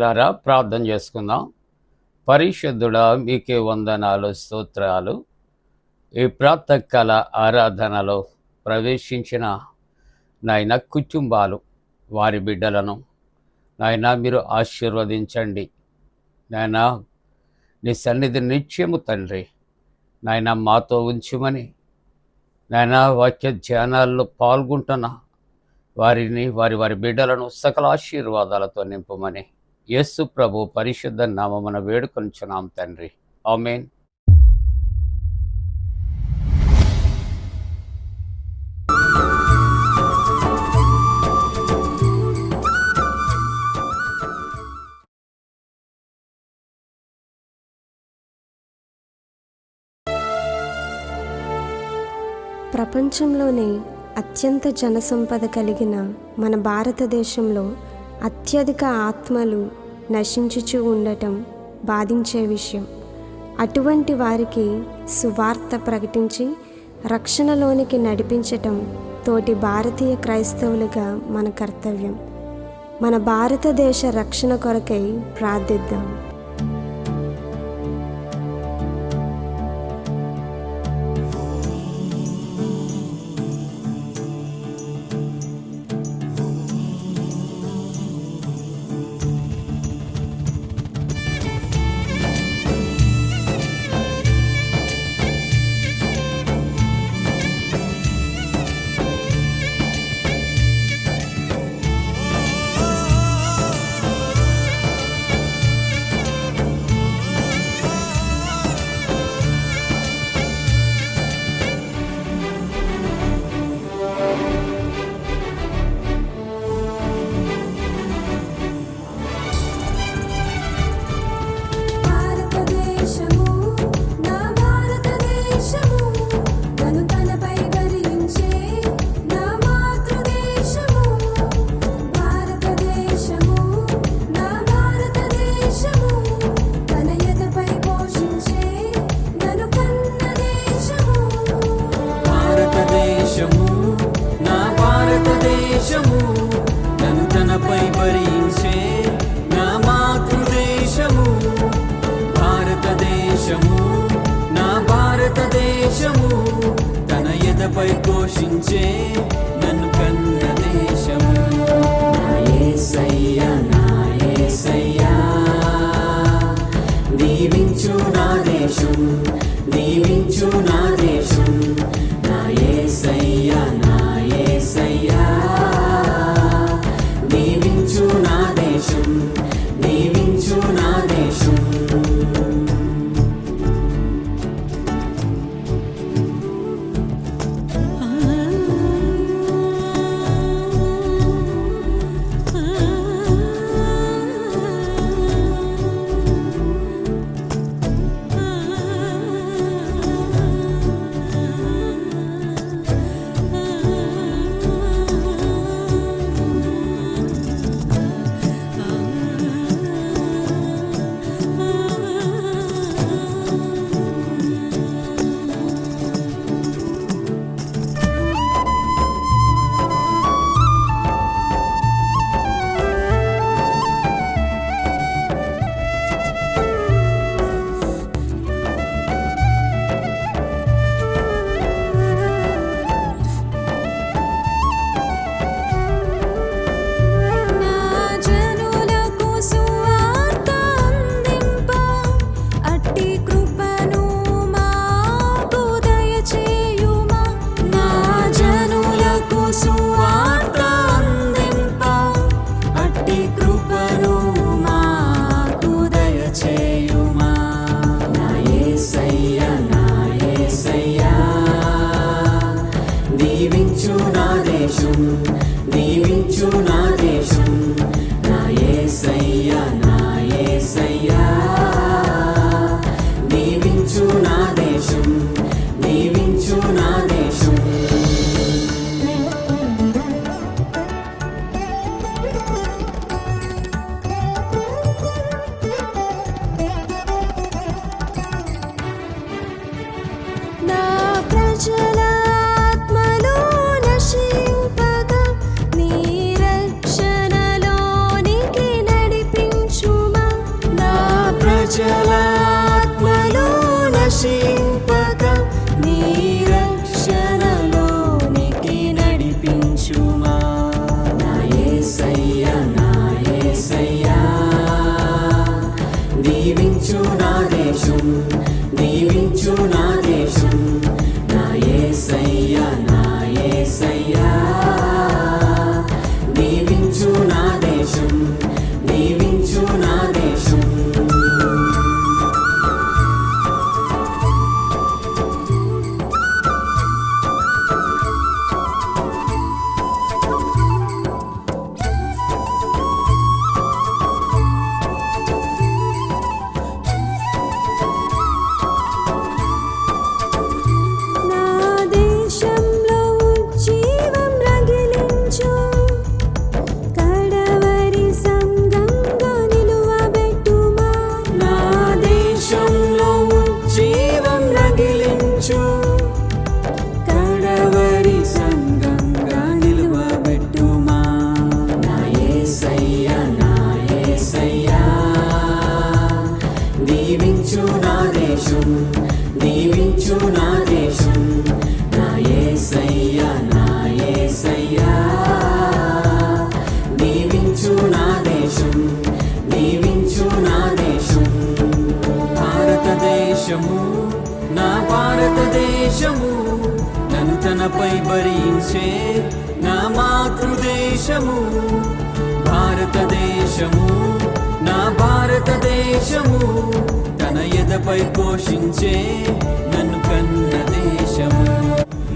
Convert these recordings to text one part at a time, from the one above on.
ప్రియులారా, ప్రార్థన చేసుకుందాం. పరిశుద్ధుడా, మీకే వందనాలు, స్తోత్రాలు. ఈ ప్రాతకాల ఆరాధనలో ప్రవేశించిన నాయన కుటుంబాలు, వారి బిడ్డలను నాయన మీరు ఆశీర్వదించండి. నాయన నీ సన్నిధి నిత్యము తండ్రి నాయన మాతో ఉంచుమని, నాయన వాక్య ధ్యానాల్లో పాల్గొంటున్న వారిని, వారి బిడ్డలను సకల ఆశీర్వాదాలతో నింపమని యేసు ప్రభు పరిశుద్ధ నామమున వేడుకొనుచున్నాం తండ్రి. ఆమేన్. ప్రపంచంలోనే అత్యంత జనసంపద కలిగిన మన భారతదేశంలో అత్యధిక ఆత్మలు నశించుచూ ఉండటం బాధించే విషయం. అటువంటి వారికి సువార్త ప్రకటించి రక్షణలోనికి నడిపించటం తోటి భారతీయ క్రైస్తవులుగా మన కర్తవ్యం. మన భారతదేశ రక్షణ కొరకై ప్రార్థిద్దాం. నన్ను తనపై భరించే నా మాతృదేశము భారతదేశము, నా భారతదేశము తన ఎదపై ఘోషించే నన్ను కన్న దేశము. నా యేసయ్యా, నా యేసయ్యా, దీవించు నా దేశం, దీవించు నా దేశం. నా యేసయ్యా, నా యేసయ్యా, దీవించు నా దేశం, దీవించు నా దేశం. దీవించు నా దేశం, దీవించు నా దేశం. నా యేసయ్యా, నా యేసయ్యా, దీవించు నా దేశం, దీవించు నా దేశం. నా ప్రజల ఆత్మలో నశింపగా నీ రక్షణలోనికి నడిపించు. ప్రజలాత్మలో నశింపక నీ రక్షణలోనికి నడిపించుమా. నా యేసయ్యా, నా యేసయ్యా, దీవించు నా దేశం, దీవించు నా దేశం. నా యేసయ్యా, నా యేసయ్యా, దీవించు నా దేశం, దీవించు నా దేశం. నా దేశంలో జీవం రగిలించు, కడవరి సంఘంగా నిలువబెట్టుమా. నా దేశంలో జీవం రగిలించు, కడవరి సంఘంగా నిలువబెట్టుమా. నా యేసయ్యా, నా యేసయ్యా, దీవించు నా దేశం, దీవించు నా దేశం. నా యేసయ్యా, నా యేసయ్యా, దీవించు నా దేశం, దీవించు నా దేశం. భారతదేశము, నా భారతదేశము, నన్ను తనపై భరించే నా మాతృదేశము. భారతదేశము, నా భారతదేశము, తన ఎదపై పోషించే నన్ను కన్న దేశము.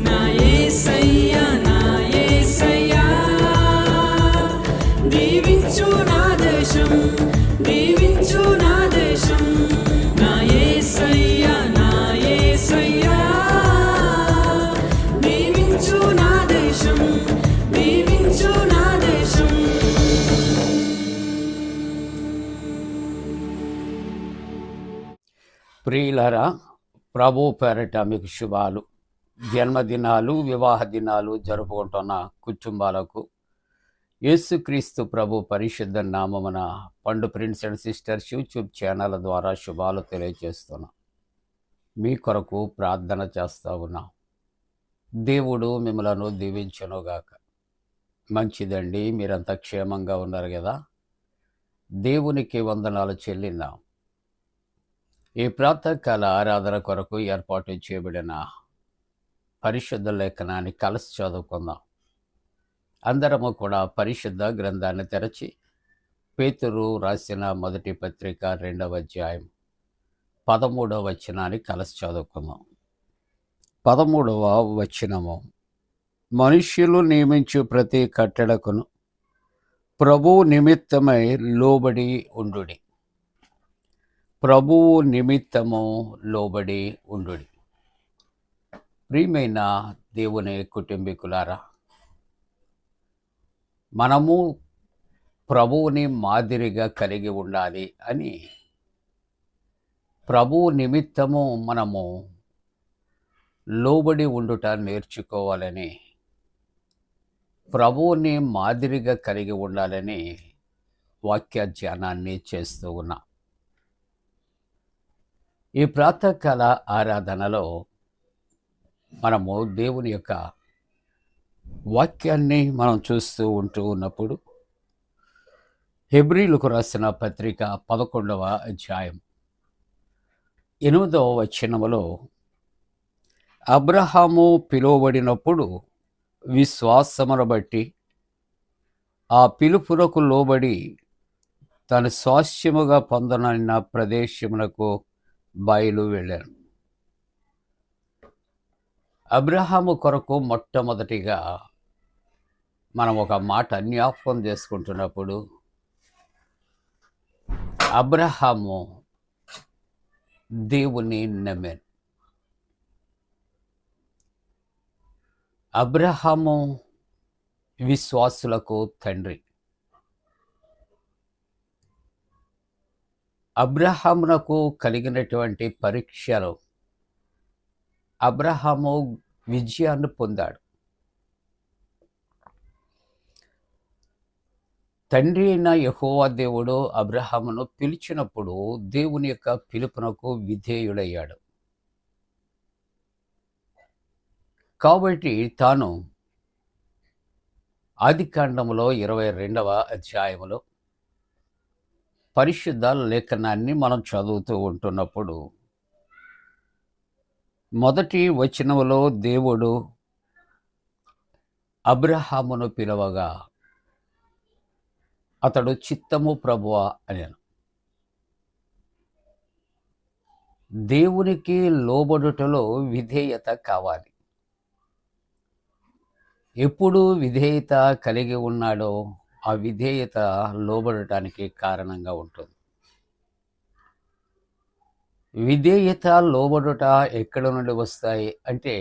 నా యేసయ్యా, నా యేసయ్యా, దీవించు నా దేశం, దీవించు నా దేశం. నా యేసయ్యా, నా యేసయ్యా, దీవించు నా దేశం, దీవించు నా దేశం. ప్రియులరా, ప్రభు పేరట మీకు శుభాలు. జన్మదినాలు, వివాహ దినాలు జరుపుకుంటున్న కుటుంబాలకు యేసుక్రీస్తు ప్రభు పరిశుద్ధ నామమున పండు prince and sisters YouTube channel ద్వారా శుభాలు తెలియజేస్తున్నాం. మీ కొరకు ప్రార్థన చేస్తూ ఉన్నాం. దేవుడు మిమ్మలను దీవించునుగాక. మంచిదండి, మీరంతా క్షేమంగా ఉన్నారు కదా. దేవునికి వందనాలు చెల్లిందాం. ఈ ప్రాతకాల ఆరాధన కొరకు ఏర్పాటు చేయబడిన పరిశుద్ధ లేఖనాన్ని కలిసి చదువుకుందాం. అందరము కూడా పరిశుద్ధ గ్రంథాన్ని తెరచి పేతురు రాసిన మొదటి పత్రిక 2వ అధ్యాయం 13వ వచనాన్ని కలిసి చదువుకుందాం. 13వ వచనము: మనుష్యులు నియమించు ప్రతి కట్టడకును ప్రభువు నిమిత్తమై లోబడి ఉండుడి. ప్రభువు నిమిత్తము లోబడి ఉండుడి. ప్రియమైన దేవుని కుటుంబీకులారా, మనము ప్రభువుని మాదిరిగా కలిగి ఉండాలి అని, ప్రభువు నిమిత్తము మనము లోబడి ఉండుట నేర్చుకోవాలని, ప్రభువుని మాదిరిగా కలిగి ఉండాలని వాక్య ధ్యానాన్ని చేస్తూ ఉన్నా. ఈ ప్రాతకాల ఆరాధనలో మనము దేవుని యొక్క వాక్యాన్ని మనం చూస్తూ ఉంటూ ఉన్నప్పుడు హెబ్రీలకు రాసిన పత్రిక 11వ అధ్యాయం 8వ వచనములో, అబ్రహాము పిలువబడినప్పుడు విశ్వాసమును బట్టి ఆ పిలుపునకు లోబడి తన స్వాస్థ్యముగా పొందనన్న ప్రదేశమునకు బయలు వెళ్ళాను. అబ్రహాము కొరకు మొట్టమొదటిగా మనం ఒక మాట జ్ఞాపకం చేసుకుంటున్నప్పుడు, అబ్రహాము దేవుని నమ్మాను. అబ్రహాము విశ్వాసులకు తండ్రి. అబ్రహామునకు కలిగినటువంటి పరీక్షలు అబ్రహాము విజయాన్ని పొందాడు. తండ్రి అయిన యెహోవా దేవుడు అబ్రహామును పిలిచినప్పుడు దేవుని యొక్క పిలుపునకు విధేయుడయ్యాడు. కాబట్టి తాను ఆదికాండములో 22వ అధ్యాయములో పరిశుద్ధ లేఖనాన్ని మనం చదువుతూ ఉంటున్నప్పుడు మొదటి వచనములో దేవుడు అబ్రహామును పిలవగా అతడు చిత్తము ప్రభువా అనెను. దేవునికి లోబడుటలో విధేయత కావాలి. ఎప్పుడు విధేయత కలిగి ఉన్నాడో ఆ విధేయత లోబడటానికి కారణంగా ఉంటుంది. విధేయత లోబడుట ఎక్కడ నుండి వస్తాయి అంటే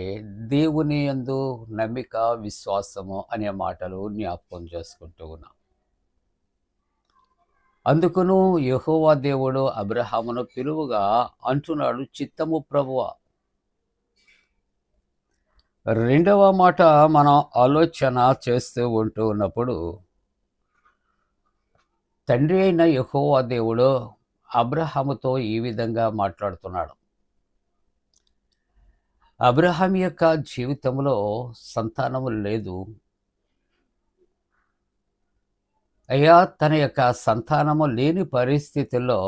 దేవుని యందు నమ్మిక విశ్వాసము అనే మాటలు జ్ఞాపకం చేసుకుంటూ ఉన్నాం. అందుకును యెహోవా దేవుడు అబ్రహామును పిలువగా అంటున్నాడు, చిత్తము ప్రభువా. రెండవ మాట మనం ఆలోచన చేస్తూ ఉంటూ ఉన్నప్పుడు తండ్రి అయిన యెహోవా దేవుడు అబ్రహాముతో ఈ విధంగా మాట్లాడుతున్నాడు. అబ్రహాం యొక్క జీవితంలో సంతానము లేదు. అయ్యా, తన యొక్క సంతానము లేని పరిస్థితుల్లో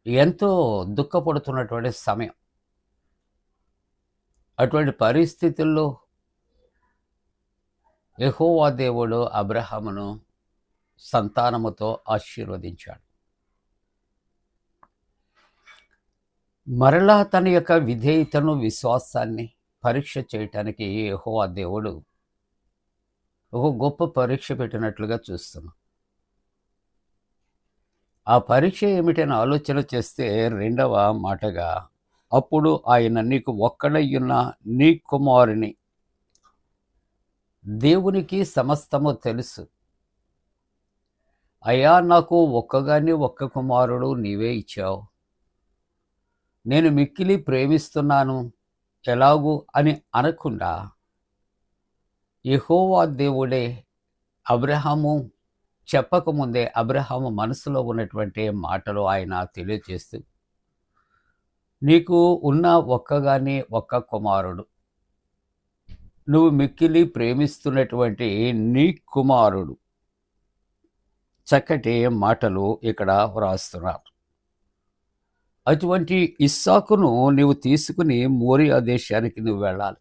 ఎంతో దుఃఖపడుతున్నటువంటి సమయం. అటువంటి పరిస్థితుల్లో యెహోవా దేవుడు అబ్రహామును సంతానముతో ఆశీర్వదించాడు. మరలా తన యొక్క విధేయతను విశ్వాసాన్ని పరీక్ష చేయటానికి యెహోవా దేవుడు ఒక గొప్ప పరీక్ష పెట్టినట్లుగా చూస్తున్నాం. ఆ పరీక్ష ఏమిటని ఆలోచన చేస్తే రెండవ మాటగా, అప్పుడు ఆయన నీకు ఒక్కడయ్యున్న నీ కుమారుని, దేవునికి సమస్తము తెలుసు. అయ్యా, నాకు ఒక్క కుమారుడు నీవే ఇచ్చావు. నేను మిక్కిలి ప్రేమిస్తున్నాను ఎలాగూ అని అనకుండా యెహోవా దేవుడే అబ్రహాము చెప్పకముందే అబ్రహాము మనసులో ఉన్నటువంటి మాటలు ఆయన తెలియజేస్తూ, నీకు ఉన్న ఒక్క కుమారుడు, నువ్వు మిక్కిలి ప్రేమిస్తున్నటువంటి నీ కుమారుడు, చక్కటి మాటలు ఇక్కడ వ్రాస్తున్నారు. అటువంటి ఇస్సాకును నీవు తీసుకుని మోరియా దేశానికి నువ్వు వెళ్ళాలి.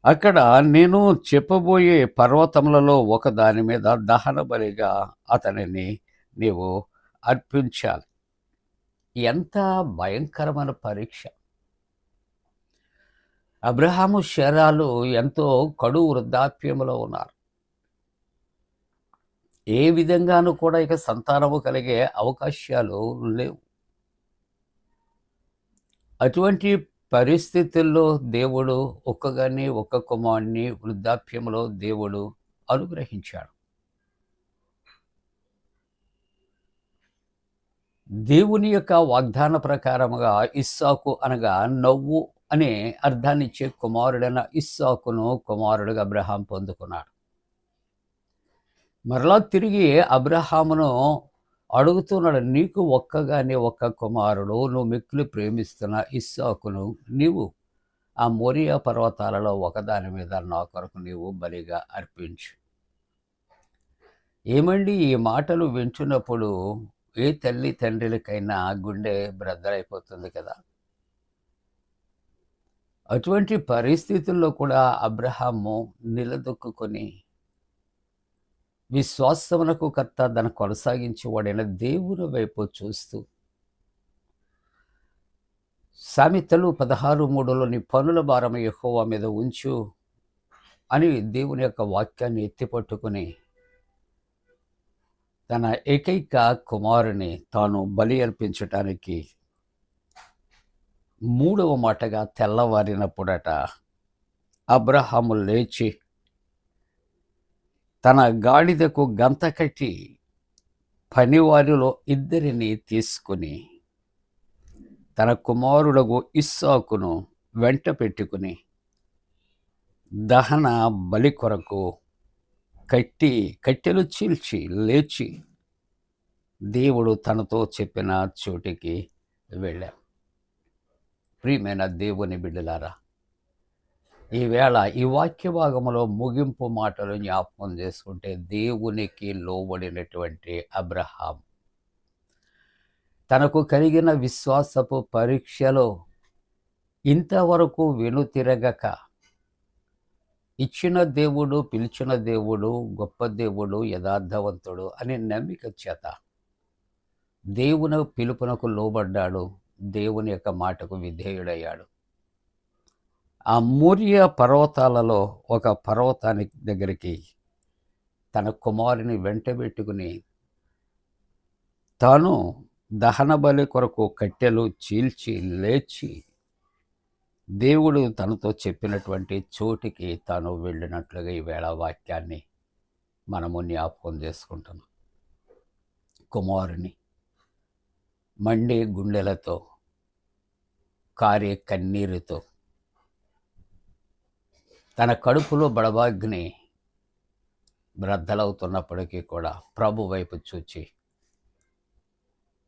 అక్కడ నేను చెప్పబోయే పర్వతములలో ఒక దాని మీద దహన బలిగా అతనిని నీవు అర్పించాలి. ఎంత భయంకరమైన పరీక్ష! అబ్రహాము శరాలు ఎంతో కడు వృద్ధాప్యములో ఉన్నారు. ఏ విధంగానూ కూడా ఇక సంతానము కలిగే అవకాశాలు లేవు. అటువంటి పరిస్థితుల్లో దేవుడు ఒక్క కుమారుని వృద్ధాప్యంలో దేవుడు అనుగ్రహించాడు. దేవుని యొక్క వాగ్దాన ప్రకారముగా ఇస్సాకు అనగా నవ్వు అనే అర్థాన్నిచ్చే కుమారుడైన ఇస్సాకును కుమారుడుగా అబ్రహాం పొందుకున్నాడు. మరలా తిరిగి అబ్రహామును అడుగుతున్నాడు, నీకు ఒక్క కుమారుడు, నువ్వు మిక్కిలి ప్రేమిస్తున్న ఇస్సాకును నీవు ఆ మోరియా పర్వతాలలో ఒకదాని మీద నా కొరకు నీవు బలిగా అర్పించు. ఏమండి, ఈ మాటలు వింటున్నప్పుడు ఏ తల్లి తండ్రులకైనా గుండె బ్రద్దలైపోతుంది కదా. అటువంటి పరిస్థితుల్లో కూడా అబ్రహాము నిలదొక్కుని విశ్వాసమునకు కర్త దాన్ని కొనసాగించేవాడైన దేవుని వైపు చూస్తూ, సామెతలు 16:3 నీ పనుల భారం యెహోవా మీద ఉంచు అని దేవుని యొక్క వాక్యాన్ని ఎత్తిపట్టుకుని తన ఏకైక కుమారుని తాను బలి అర్పించటానికి మూడవ మాటగా తెల్లవారినప్పుడట అబ్రహాము లేచి తన గాడిదకు గంత కట్టి పనివారిలో 2 తీసుకుని తన కుమారుడగు ఇస్సాకును వెంట పెట్టుకుని దహన బలి కొరకు కట్టెలు చీల్చి లేచి దేవుడు తనతో చెప్పిన చోటికి వెళ్ళాం. ప్రియమైన దేవుని బిడ్డలారా, ఈవేళ ఈ వాక్య భాగంలో ముగింపు మాటలు జ్ఞాపకం చేసుకుంటే, దేవునికి లోబడినటువంటి అబ్రహాం తనకు కలిగిన విశ్వాసపు పరీక్షలో ఇంతవరకు వెనుతిరగక, ఇచ్చిన దేవుడు, పిలిచిన దేవుడు, గొప్ప దేవుడు, యథార్థవంతుడు అనే నమ్మిక చేత దేవుని పిలుపునకు లోబడ్డాడు. దేవుని యొక్క మాటకు విధేయుడయ్యాడు. ఆ మోరియా పర్వతాలలో ఒక పర్వతానికి దగ్గరికి తన కుమారుని వెంటబెట్టుకుని తాను దహన బలి కొరకు కట్టెలు చీల్చి లేచి దేవుడు తనతో చెప్పినటువంటి చోటికి తాను వెళ్ళినట్లుగా ఈవేళ వాక్యాన్ని మనము జ్ఞాపకం చేసుకుంటున్నాం. కుమారుని మండే గుండెలతో, కారే కన్నీరుతో, తన కడుపులో బడబాగ్ని బ్రద్దలవుతున్నప్పటికీ కూడా ప్రభు వైపు చూచి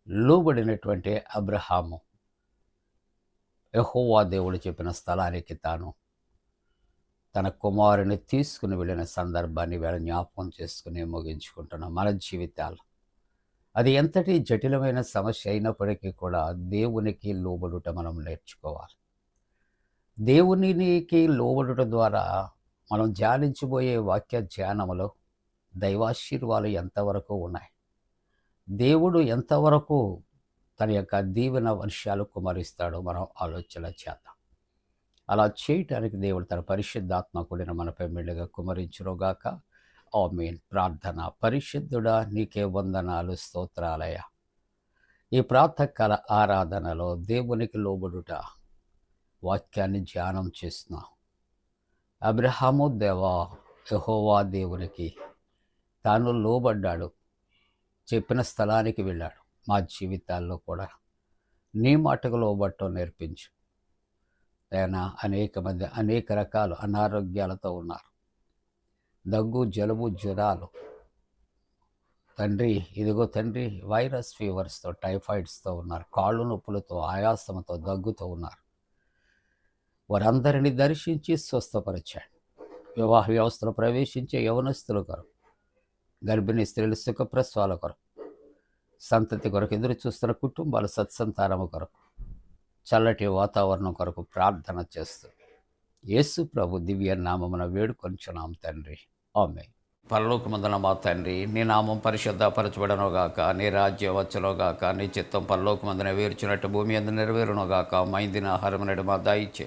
లోబడినటువంటి అబ్రహాము యెహోవా దేవుడు చెప్పిన స్థలానికి తాను తన కుమారుని తీసుకుని వెళ్ళిన సందర్భాన్ని వేళ జ్ఞాపకం చేసుకుని ముగించుకుంటున్నాం. మన జీవితాలు అది ఎంతటి జటిలమైన సమస్య అయినప్పటికీ కూడా దేవునికి లోబడుట మనం నేర్చుకోవాలి. దేవునికి లోబడుట ద్వారా మనం ధ్యానించబోయే వాక్య ధ్యానములో దైవాశీర్వాదాలు ఎంతవరకు ఉన్నాయి, దేవుడు ఎంతవరకు తన యొక్క దీవెన వర్షాలు కుమరిస్తాడో మనం ఆలోచన చేద్దాం. అలా చేయటానికి దేవుడు తన పరిశుద్ధాత్మ కూడిన మనపై మెల్లిగా కుమరించునుగాక. ఆమేన్. ప్రార్థన. పరిశుద్ధుడా, నీకే వందనాలు, స్తోత్రాలయ. ఈ ప్రాతకాల ఆరాధనలో దేవునికి లోబడుట వాక్యాన్ని ధ్యానం చేస్తున్నాం. అబ్రహాము దేవా యెహోవా దేవునికి తాను లోబడ్డాడు, చెప్పిన స్థలానికి వెళ్ళాడు. మా జీవితాల్లో కూడా నీ మాటకు లోబట్టం నేర్పించు. అయినా అనేక మంది అనేక రకాల అనారోగ్యాలతో ఉన్నారు. దగ్గు, జలుబు, జ్వరాలు తండ్రి, ఇదిగో తండ్రి, వైరస్ ఫీవర్స్తో, టైఫాయిడ్స్తో ఉన్నారు. కాళ్ళు నొప్పులతో, ఆయాసంతో, దగ్గుతో ఉన్నారు. వారందరినీ దర్శించి స్వస్థపరిచాడు. వివాహ వ్యవస్థలో ప్రవేశించే యవనస్తుల కొరకు, గర్భిణీ స్త్రీలు సుఖప్రసవాల కొరకు, సంతతి కొరకు ఎదురు చూస్తున్న కుటుంబాల సత్సంతానము కొరకు, చల్లటి వాతావరణం కొరకు ప్రార్థన చేస్తూ యేసు ప్రభు దివ్య నామమున వేడుకొంచున్నాం తండ్రి. ఆమేన్. పరలోకమందున మా తండ్రి, నీ నామం పరిశుద్ధపరచబడనుగాక, నీ రాజ్యం వచ్చునుగాక, నీ చిత్తం పరలోకమందున వేర్చినట్టు భూమి అందు నెరవేరునుగాక. మా ఇందిన ఆహారం నేడు మా దాయిచ్చే,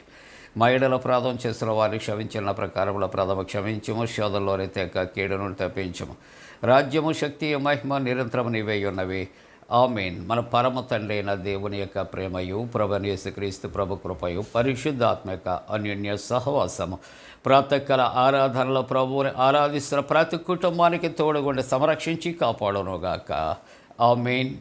మా ఎడల అపరాధం చేసిన వారిని క్షమించిన ప్రకారముల అపరాధము క్షమించము, శోధంలోనే తెక కీడును తప్పించము. రాజ్యము, శక్తి, మహిమ నిరంతరము నీవే ఉన్నవి. ఆమేన్. మన పరమ తండ్రి అయిన దేవుని యొక్క ప్రేమయు, ప్రభువైన యేసుక్రీస్తు ప్రభు కృపయు, పరిశుద్ధాత్మక అన్యోన్య సహవాసము ప్రాతకాల ఆరాధనలో ప్రభువుని ఆరాధిస్తున్న ప్రతి కుటుంబానికి తోడుగుండి సంరక్షించి కాపాడునుగాక. ఆమేన్.